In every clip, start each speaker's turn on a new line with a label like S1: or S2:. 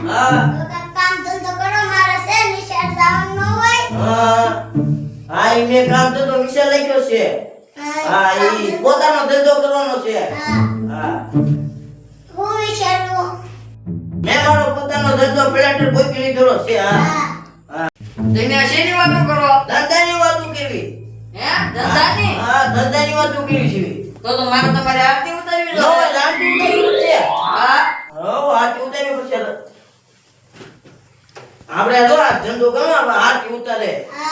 S1: હા
S2: તો કામ ધંધો કરો મારે છે નિશાળ જવાનું ન હોય
S1: હા ઈને કામ તો વિષય લખ્યો છે હા ઈ પોતાનો ધંધો કરવાનો છે હા
S2: હું વિચારું
S1: મેં મારો પોતાનો ધંધો પ્લેટર બોકી લીધો છે હા
S3: તમે શેની વાતો કરો?
S1: ધંધાની વાતો કરવી
S3: હે ધંધાની?
S1: હા ધંધાની વાતો કરવી છે
S3: તો મારે તમારે આરતી ઉતારવી
S1: નો
S3: જોઈએ.
S1: આરતી ઉતારવી છે
S3: હા
S1: આરતી ઉતારવી પડશે આપણે જો આ ધંધો કરો આપણે આરતી ઉતારે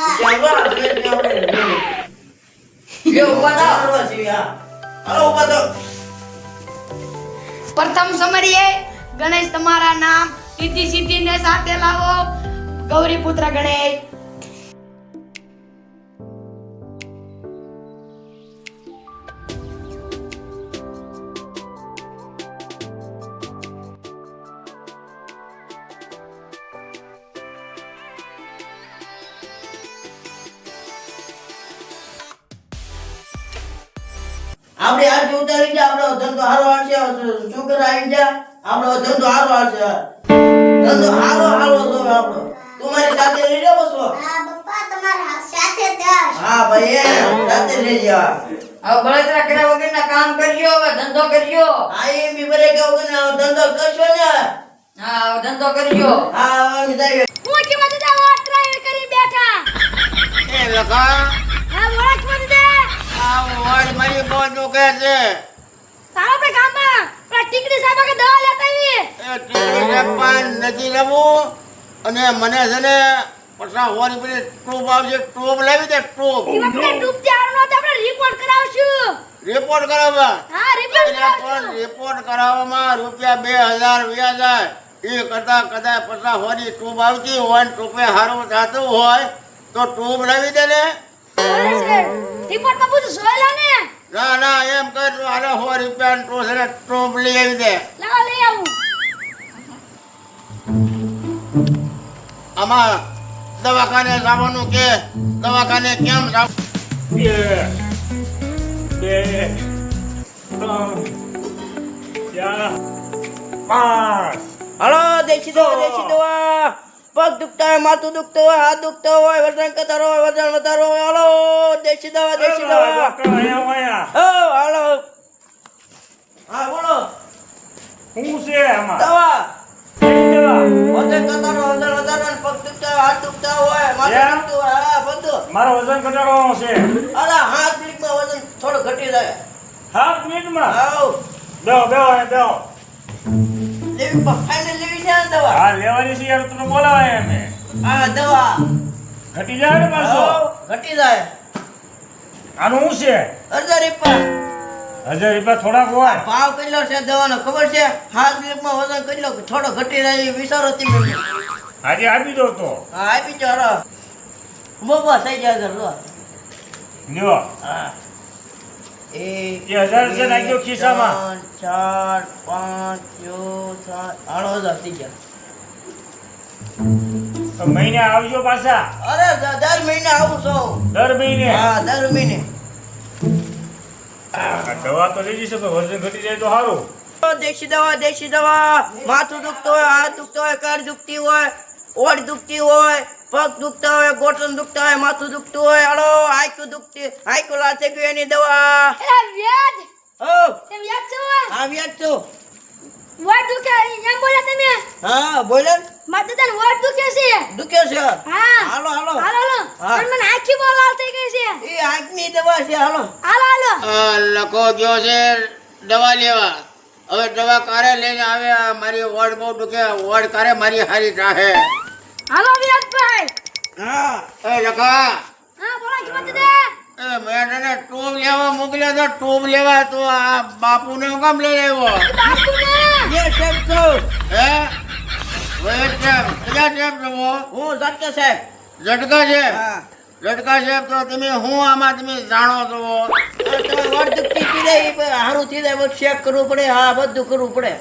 S1: પછી આપણે યો ઉભા થાવ કરવા છે હા હાલો ઉભા થાવ
S4: પ્રથમ સમરીએ ગણેશ તમારા નામ રિદ્ધિ સિદ્ધિ ને સાથે લાવો ગૌરી પુત્ર ગણેશ
S1: આપણે આરતી ઉતારી જા આપણો ધંધો હારો હાલશે છોકરા આવી જા આપણો ધંધો હારો હાલશે ધંધો હારો હાલો તો આપણો તું મારી સાથે લઈ જાવ છો
S2: હા પપ્પા તમારા સાથે જાશ
S1: હા ભાઈ સાથે લઈ જા
S3: હવે બળતરા કર્યા વગરના કામ કરજો, હવે ધંધો કરજો.
S1: આ એ બી બરે કે વગર ધંધો કરશો ને
S3: હા હવે ધંધો કરજો.
S1: હા અમે જાય
S4: હું કે મત દે વોટ ટ્રાય કરી બેઠા
S5: એ લખા
S4: હા વોટ મત દે
S5: આ વોર્ડ મારી બહુ દુખે છે
S4: તારો આપણે ગામમાં પેલા ટીકડી સાહેબ કે દવા લેતા આવી
S5: એ ટીકડી પણ નથી લેવું અને મને છે ને પછા હોરી પેલી ટ્યુબ આવશે ટ્યુબ લાવી દે ટ્યુબ
S4: ઈ આપણે ડૂબ જાણનો તો આપણે રિપોર્ટ કરાવશું
S5: રિપોર્ટ કરાવવા
S4: હા રિપોર્ટ
S5: એટલે પણ
S4: કરાવશું
S5: રિપોર્ટ કરાવવામાં રૂપિયા 2000 વ્યાજ જાય એ કરતા કદાચ પછા હોરી ટ્યુબ આવતી હોય ને ટ્યુબે સારું થતું હોય તો ટ્યુબ લાવી દે ને
S4: બોલે છે રિપોર્ટમાં બધું જોયેલા ને
S5: ના ના એમ કર હાલે 100 રૂપિયા ટ્યુબ લઈ આવી દે
S4: લાવો લઈ આવું
S5: આમાં દવાખાને જવાનું કે દવાખાને કેમ જવું
S1: હાલો દેશી દવા પગ દુખતા હોય માથું દુખતું હોય હાથ દુખતો હોય વજન કતારો હોય વજન વધારો હોય હાલો દેશી દવા હાલો હા બોલો
S6: શું છે આમાં?
S1: દવા
S6: કેવી દવા?
S1: વજન કતારો વજન વધારો ને પગ દુખતા હોય હાથ દુખતા હોય માથું
S6: એમ?
S1: દુખતું હોય હા બધું
S6: મારો વજન ઘટાડવાનો છે.
S1: અરે હાથ મિનિટમાં વજન થોડું ઘટી જાય
S6: 7 મિનિટમાં?
S1: આવ
S6: બેહો બેહો અહીં બેહો.
S1: લેવી ફાઇનલ લેવી છે ને દવા
S6: હા લેવાની છે યાર, તને બોલાવાય અમે.
S1: હા દવા
S6: ઘટી જાય ને પાછો.
S1: આવ, ઘટી જાય
S6: આનું શું છે?
S1: 1000 રૂપિયા
S6: 1000 રૂપિયા થોડાક હોય.
S1: ભાવ કેટલો છે દવાનો ખબર છે હાથ મિનિટમાં વજન કેટલો થોડો ઘટી જાય એ વિચારો તમે
S6: આજે આપી દો તો.
S1: હા આપી જો હરો બોબા થઈ જાય ઘર લો
S6: લ્યો.
S1: હા એક
S6: એ 1000 છે નાખજો ખિસ્સામાં.
S1: 4 5 6 7 8 થઈ ગયા
S6: તો મહિને આવજો પાછા.
S1: અરે દર મહિને આવું છું
S6: દર મહિને.
S1: હા દર મહિને
S6: આ દવા તો લઈ જશે પણ વજન ઘટી જાય તો સારું.
S1: દેશી દવા માથું દુખતું હોય હાથ દુખતો હોય કર દુખતી હોય ઓઢ દુખતી હોય પગ દુખતા હોય ગોઠણ દુખતા હોય માથું દુખતું હોય હાલો આંખું દુખતી આંખું લાલ થઈ ગયું એની દવા
S4: એ વ્યાજ
S1: ઓ
S4: એ વ્યાજ છે
S1: આવ્યા જ છો
S4: વોટ દુખે એમ બોલ્યા તમે
S1: હા બોલે
S4: મારે તને વોટ દુખે છે
S1: દુખે છે
S4: હા
S1: હાલો હાલો
S4: હાલો
S1: હા.
S4: પણ મને આખી બહુ લાલ થઈ ગઈ છે
S1: એ આંખની દવા છે હાલો
S4: હાલો
S5: લખો ગયો છે દવા લેવા હવે દવા કારે લઈને આવે આ મારી વોર્ડ બહુ દુખે વોર્ડ કારે મારી હારી થાહે
S4: હાલો વ્યાજભાઈ
S1: હા
S5: એ લખા
S4: હા બોલો કિંમત દે
S5: એ મેં તને ટ્યુબ લેવા મોકલ્યો તો ટ્યુબ લેવા તો આ બાપુને હું કામ લઈ આવ્યો
S4: બાપુને
S1: એ સાહેબ તો
S5: હે વેટ કેમ કયા ટેપ જવો
S1: હું ઝટકે સાહેબ
S5: ઝટકા છે
S1: હા
S5: ઝટકા છે તો તમે હું આમાં તમે જાણો છો
S1: તમે વડ દુખતી પી જાય એ પછી હારું થઈ જાય બધું ચેક કરવું પડે હા બધું કરવું પડે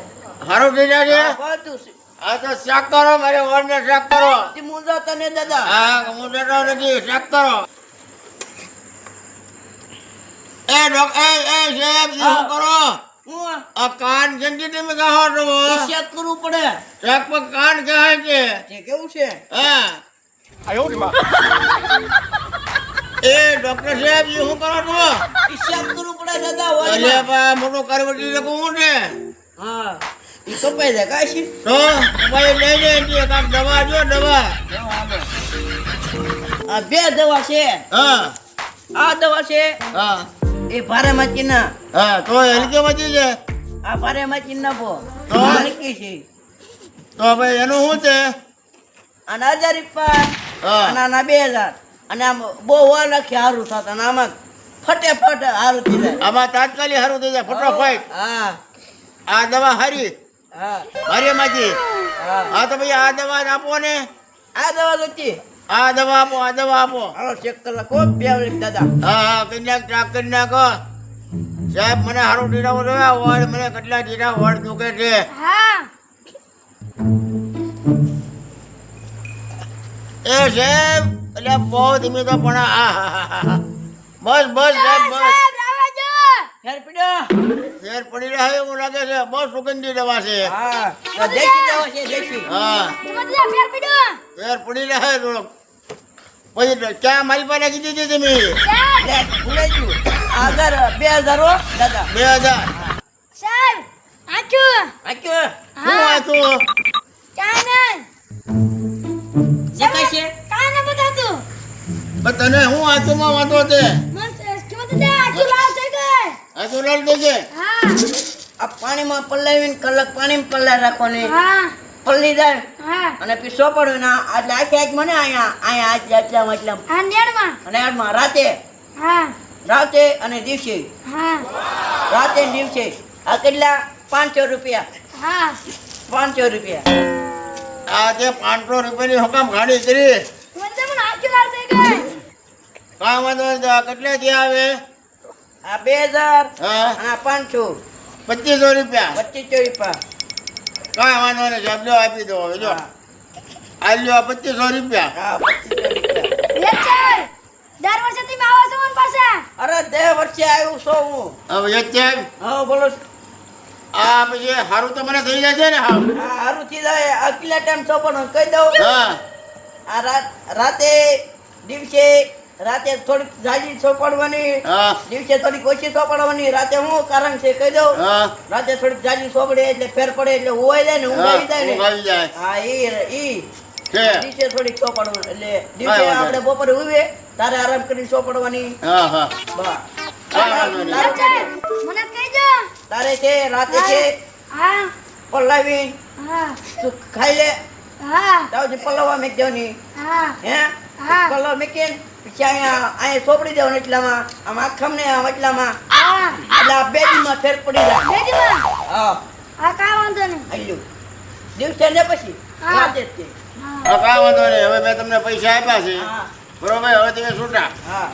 S5: સારું થઈ જાય
S1: હા,
S5: છે
S1: બધું
S5: આ તો શાક કરો મારે વોર્ડને શાક કરો
S1: તે મુંજા તને દાદા
S5: હા હું ડરતો નથી શાક કરો એ સાહેબ શું કરો
S1: હું
S5: આ કાન જંડી તમે કહો છો
S1: ઈશાત કરવું પડે
S5: એક પર કાન કહે છે
S1: તે કેવું છે
S5: હા એ ડોક્ટર સાહેબ એ શું કરો છો
S1: ઈશાત કરવું પડે દાદા
S5: અરે
S1: ઓય
S5: બા મોટો કરવટી લખું હું છે
S1: હા ઈ કપાઈ જાય કાશી
S5: તો ભાઈ લઈ લે એટલે કાંક દવા જો દવા
S1: આ બે દવા છે
S5: હા
S1: આ દવા છે
S5: હા
S1: એ ભારે માચીના
S5: હા તો હલકી મચી છે
S1: આ ભારે માચીના પો
S5: તો?
S1: હલકી છે
S5: તો ભાઈ એનું શું છે
S1: અને 1000 રૂપિયા
S5: હા.
S1: અને આના 2000 અને આમ બહુ વાર રાખી હારું થતા અને આમાં ફટે હારું થઈ જાય
S5: આમાં તાત્કાલિક સારું થઈ જાય ફટોફટ
S1: હા
S5: આ દવા હારી
S1: હા
S5: મારી માંથી
S1: હા
S5: હા તો ભાઈ આ દવા જ આપો ને
S1: આ દવા જોતી
S5: આ દવા આપો આ દવા આપો
S1: હાલો ચેક કરી નાખો બે વળી દાદા
S5: હા હા કરી નાખ ટ્રાક કરી નાખો સાહેબ મને સારું ઢીરાવો જોયા વડ મને કેટલા ઢીરા વડ દુખે છે
S2: હા
S5: એ સાહેબ એટલે બહુ ધીમે તો પણ બસ બસ સાહેબ બસ
S2: સાહેબ રાવા જો
S1: ફેર પડ્યો
S5: ફેર પડી રહ્યા એવું લાગે છે બહુ સુગંધી દવા છે
S1: હા તો દેશી દવા છે દેશી
S5: હા
S2: કિંમત જા ફેર પડ્યો
S5: ફેર પડી રહ્યા થોડોક પછી ક્યાં મારી પાસે નાખી દીધી તમે
S1: લે ભૂલાઈ ગયું 2000 હો દાદા
S5: 2000
S2: સાહેબ આચુ
S1: આક્યો
S5: શું વાંચું
S2: કાને
S1: જે કઈ છે
S2: કાને બતાતું
S5: પણ તને શું વાંચુમાં વાંધો છે
S2: મન કિંમત જા આચુ લાલ થઈ ગઈ
S5: આ તો લડ દેજે
S2: હા
S1: આ પાણીમાં પલાવીને કલાક પાણીમાં પલાવી રાખવાની
S2: હા
S1: પલ્લી જાય
S2: હા
S1: અને પછી સોપડવું ના એટલે આખી આજ મને અહીંયા આટલા
S2: આ નેડમાં
S1: અને આમાં રાતે અને દિવસે
S2: હા
S1: રાતે ને દિવસે આ કેટલા 500 રૂપિયા
S2: હા
S1: 500 રૂપિયા
S5: આ જે 500 રૂપિયાની હુકામ ગાડી કરી
S2: મને પણ આચુ લાલ થઈ ગઈ
S5: કામ વાંધો નથી. આ કેટલા થયા આવે
S1: આ 2000
S5: હા
S1: અને આ 500
S5: 2500 રૂપિયા
S1: 2500 રૂપિયા
S5: કાંઈ વાંધો નહીં સાહેબ લ્યો આપી દો હવે જો આ લ્યો આ 2500 રૂપિયા
S1: હા 2500 રૂપિયા
S2: લે ચાલ દર વર્ષે તમે આવો છો મન પાસે
S1: અરે 10 વર્ષે આવ્યું છો હું
S5: હવે એક સાહેબ
S1: હા બોલો
S5: આ પછી સારું તો મને થઈ જાય છે ને હા
S1: આ હારું થી જાય આ કેટલા ટાઈમ સોપડવાનું કહી દઉં
S5: હા
S1: આ રાતે દિવસે રાતે થોડીક જાજી સોપડવાની
S5: હા
S1: દિવસે થોડીક ઓછી સોપડવાની રાતે હું કારણ છે કહી દઉં
S5: હા
S1: રાતે થોડીક જાજી સોપડે એટલે ફેર પડે એટલે ઉવાઈ જાય ને ઊંઘ આવી જાય ને
S5: ઊંઘ આવી જાય
S1: હા ઈ
S5: છે
S1: દિવસે થોડીક સોપડવું એટલે દિવસે
S5: કાંઈ વાંધો
S1: આપણે બપોરે ઉવે તારે આરામ કરીને સોપડવાની
S5: હા હા
S1: બા
S5: કાંઈ વાંધો નહીં.
S2: લે ચાલ મને કહી દો
S1: તારે છે રાતે છે
S2: હા
S1: પલાવી
S2: હા
S1: તું ખાઈ લે
S2: હા
S1: તાવજી પલાવવા મેક દેવાની
S2: હા
S1: હે
S2: હા.
S1: પલાવ મેકીને પછી અહીંયા સોપડી દેવાનું એટલામાં આમ આખમ ને આમ એટલામાં
S2: હા
S1: એટલે આ બેડીમાં ફેર પડી જાય
S2: બેદીમાં
S1: હા
S2: આ કા વાંધો નહીં
S1: આલ્યું દિવસે ને પછી
S2: હા.
S1: રાતે જ તે.
S5: હા કાંઈ વાંધો નહીં હવે મેં તમને પૈસા આપ્યા છે
S1: હા
S5: બરોબર હવે તમે છૂટા
S1: હા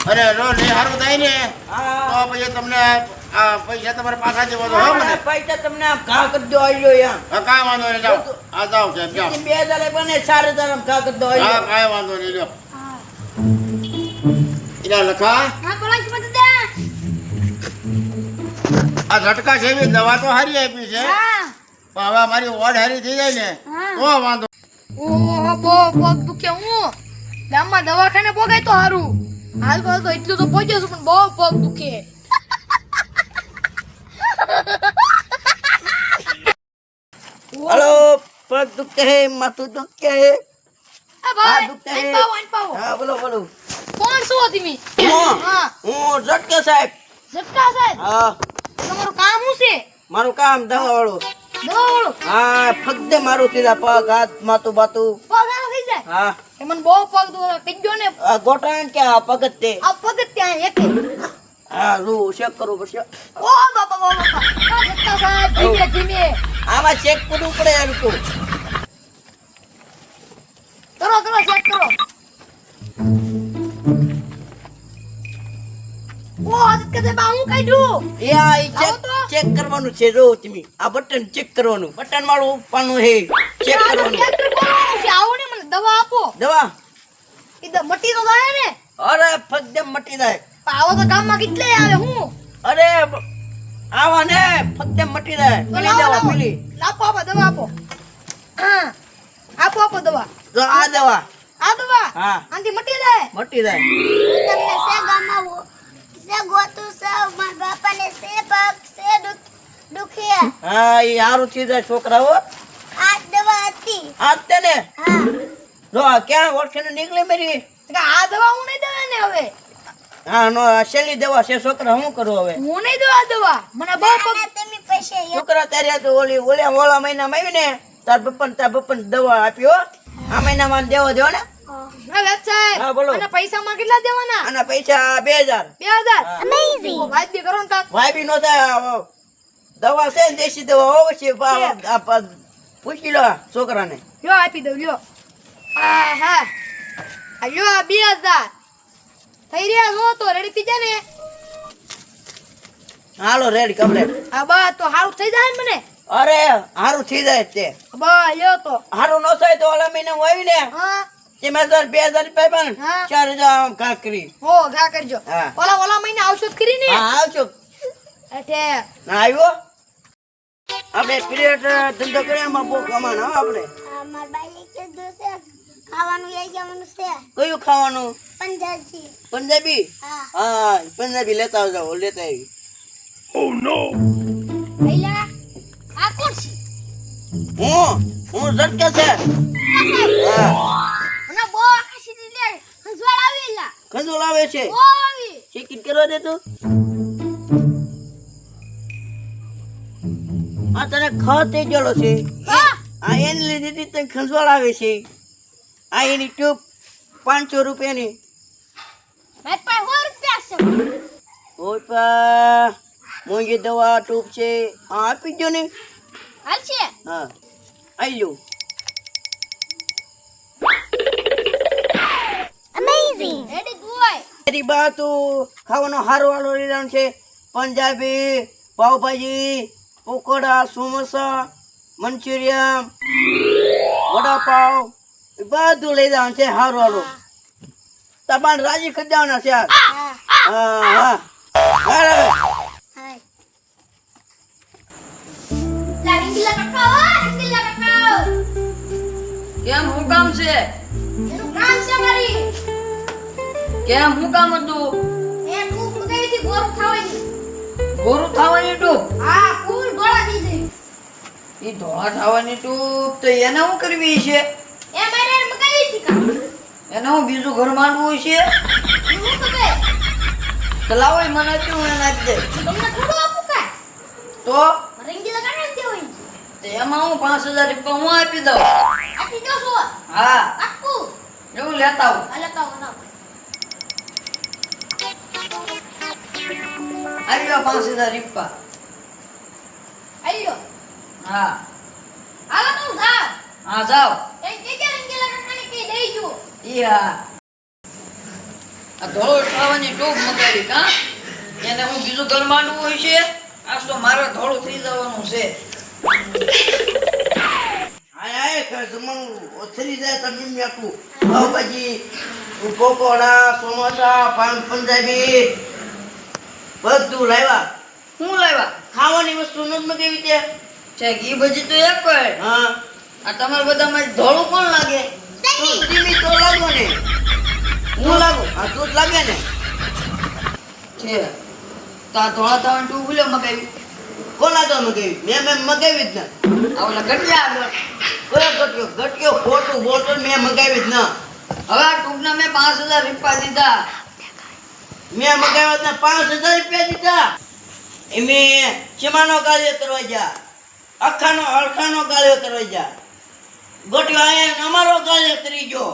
S5: અને જો નહીં સારું થાય ને
S1: હા
S5: તો પછી તમને આ પૈસા તમારે પાછા દેવો તો હો મને
S1: પૈસા તમને આમ ઘા કરી દો આલ્યો યાર
S5: હા કાંઈ વાંધો નહીં જાઓ આ જાઓ સાહેબ જાઓ
S1: 2000 બને 4000 આમ ઘા કરી દો
S5: હા
S1: આલ્યો
S5: કાંઈ વાંધો નહીં લ્યો
S2: હા
S5: એના લખા
S2: હા બોલા કિંમત દે
S5: આ ઝટકા છે એવી દવા તો હારી આપી છે
S2: હા
S5: પણ હવે મારી વોર્ડ હારી થઈ જાય ને
S2: હા.
S5: તો વાંધો
S4: ઓહો બહુ પગ દુખે હું ગામમાં દવાખાને પોગાય તો સારું હાલ તો એટલું તો પહોંચ્યો છું પણ બહુ પગ દુખે
S1: हेलो पग दुखते है माथું दुखते है
S4: આ ભાઈ
S1: દુખતે
S4: આઈ
S1: હે.
S4: પાવો આઈ પાવો
S1: હા બોલો બોલો
S4: કોણ છો તમે
S1: હું
S4: હા
S1: હું ઝટકે સાહેબ
S4: ઝટકા સાહેબ
S1: હા
S4: તમારું કામ શું છે
S1: મારું કામ દવાવાળું
S4: દવાવાળું
S1: હા ફક્ત મારું સીધા પગ હાથ માથું બાતું
S4: પગ આનો થઈ જાય
S1: હા
S4: એ મને બહુ પગ દુખે કીજો ને
S1: આ ગોટાણ કે આ પગ જ તે
S4: આ પગ જ ત્યાં એક
S1: હા રૂ ચેક કરવું પડશે
S4: ઓ બાપા બાપા આ ઝટકા સાહેબ ધીમે ધીમે
S1: આમાં ચેક કરવું પડે યાર તો
S4: કરો કરો ચેક કરો ઓ ઝટકા સાહેબ આ હું કાઢ્યું
S1: એ આ ઈ
S4: આવો તો.
S1: ચેક કરવાનું છે જો તમે આ બટન ચેક કરવાનું બટન વાળું ઉપવાનું હે ચેક કરવાનું
S4: આવો ને મને દવા આપો
S1: દવા
S4: એ મટી તો જાય ને
S1: અરે ફક્ત મટી જાય
S4: પણ આવો તો ગામમાં કેટલે આવે હું
S1: અરે આવા ને ફક્ત મટી જાય
S4: તો
S1: પીલી
S4: લાવો,
S1: દવા
S4: લાવો.
S1: પીલી
S4: આપો આપો દવા આપો હા. આપો દવા
S1: જો આ દવા
S4: આ દવા
S1: હા
S4: આંથી મટી જાય
S1: મટી જાય
S2: હું તમને સે ગમાવું સે ગોતું સે મારા બાપાને સે પગ સે દુખે
S1: હા ઈ હારું થઈ જાય છોકરાઓ
S2: આ દવા હતી
S1: આજ તે ને
S2: હા
S1: જો આ ક્યાં ઓળખીને નીકળી મેરી
S4: કે આ દવા હું નહીં દવા ને હવે
S1: હા નો આ છેલ્લી દવા છે છોકરા હું કરું હવે
S4: હું નહીં દવા દવા મને બહુ પગ
S2: ના તમે પૈસા
S1: છોકરા તારે તો ઓલા મહિનામાં આવી ને તાર બપન દવા આપી હો આ મહિનામાં દેવો દેવો ને
S4: ના વેદ સાહેબ
S1: હા, બોલો.
S4: અને પૈસામાં કેટલા દેવાના
S1: આના પૈસા 2000
S4: 2000
S2: અમેઝિંગ
S4: વાત બી કરો ને કાક
S1: ભાઈ બી નો થાય દવા છે ને દેશી દવા હોવે છે પૂછી લો છોકરાને
S4: લ્યો આપી દઉં લ્યો હા હા આ લ્યો આ 2000 થઈ રહ્યા જો તો રેડી થઈ જાય ને
S1: હાલો રેડી કમ્પ્લેટ
S4: આ બા તો હારું થઈ જાય ને મને
S1: અરે હારું થઈ જાય તે
S4: બા લ્યો તો
S1: હારું નો થાય તો ઓલા મહિને હું આવી ને
S4: હા
S1: તે મેં 2000 રૂપિયા પણ
S4: હા.
S1: 4000 કાકરી
S4: હો ઘા કરજો
S1: હા.
S4: ઓલા મહિને આવશો કરી ને
S1: હા આવજો
S4: એટલે
S1: ના આવ્યો આપણે પીરિયડ ધંધો કરીએ એમાં બહુ કમાણ હો આપણે
S2: મારા બાઈ કીધું છે ખાવાનું લઈ જવાનું છે
S1: કયું ખાવાનું
S2: પંજાબી
S1: પંજાબી
S2: હા
S1: હા પંજાબી લેતા આવજો લેતા આવી
S2: ભઈલા આ કોણ છે
S1: હું ઝટકે છે હા
S2: મને બહુ આકાશી લે હંસવાળ આવેલા
S1: કંજોલ આવે છે
S2: બહુ આવી
S1: ચેકિંગ કરવા દે તું આ તને ખ થઈ ગયેલો છે
S2: હા
S1: આ એની લીધે તને ખંજવાળ આવે છે આ એની ટ્યુબ 500 રૂપિયાની
S2: મારે પાસે 100 રૂપિયા છે
S1: ઓય પા મોંઘી દવા ટ્યુબ છે આ આપી દો ને
S2: હાલ છે
S1: હા આઈ લો
S2: અમેઝિંગ રેડી ગોય
S1: તેરી બા તું ખાવાનો હારો વાળો લીધા છે પંજાબી પાવભાજી પકોડા સમોસા મંચુરિયન વડાપાવ એ બધું લઈ જવાનું છે હારો વાળો તમારે રાજી કરી દેવાના છે યાર
S2: હા
S1: હા હા બરાબર
S2: હાય લા રંગીલા કાકા
S3: કેમ હું કામ છે
S2: એનું કામ છે મારી
S3: કેમ હું કામ હતું
S2: એ ખૂબ ગઈ થી ગોરું ખાવાની
S3: ગોરું થવાની ટૂપ
S2: હા ફૂલ ગોળા થઈ ગઈ
S3: ઈ ધોળા થવાની ટૂપ તો એને શું કરવી છે
S2: એ મારે મગાવી હતી કામ
S3: એને હું બીજું ઘર માંડવું છે
S2: હું ખબર
S3: તો લાવો ઈ મને આપ્યું હું એને આપી દે
S2: તમને થોડું આપું કા
S3: તો
S2: રંગીલા કાકા દેવું
S3: તો એમાં હું 5000 રૂપિયા હું આપી દઉં
S2: આપી દો છો
S3: હા
S2: આપું
S3: એવું લેતા આવું
S2: હાલે કાવ ના
S3: આવ્યો 5000 રૂપિયા
S2: આલ્યો
S3: હા
S2: હાલો તો જા
S3: હા જાઓ
S2: એ કે રંગીલા કાકાને કે દઈ જો
S3: ઈ હા આ ધોળો થવાની ટૂપ મગાવી કા એને હું બીજું ઘર માંડવું હોય છે આજ તો મારે ધોળું થઈ જવાનું છે
S1: હાય હાય જમવાનું ઓથરી જાય તમે મેકું પાવભાજી પકોડા સમોસા પંજાબી બધું લાવ્યા
S3: હું લાવ્યા
S1: ખાવાની વસ્તુ નથી મગાવી તે
S3: છે ઘી ભજી તો એક હોય
S1: હા
S3: આ તમારે બધામાં ધોળું કોણ લાગે
S1: તું ધીમી તો લાગો ને હું લાગુ આ તું જ લાગે ને
S3: છે તો આ ધોળા થવાની ટૂપ ભૂલ્યો મગાવી
S1: કોના તો મગાવી મેં મગાવી જ ના
S3: આ ઓલા ગઠિયા આગળ
S1: કોઈ ઘટ્યો ખોટું બોટલ મેં મગાવી જ ના
S3: હવે આ ટૂપના મેં 5000 રૂપિયા દીધા
S1: મેં મગાવ્યા હતા 5000 રૂપિયા દીધા એમે ચમાનો કાર્ય કરવા જા અખાનો અળખાનો કાર્ય કરવા જા ગોટિયો આયા અમારો કાર્ય કરી ગયો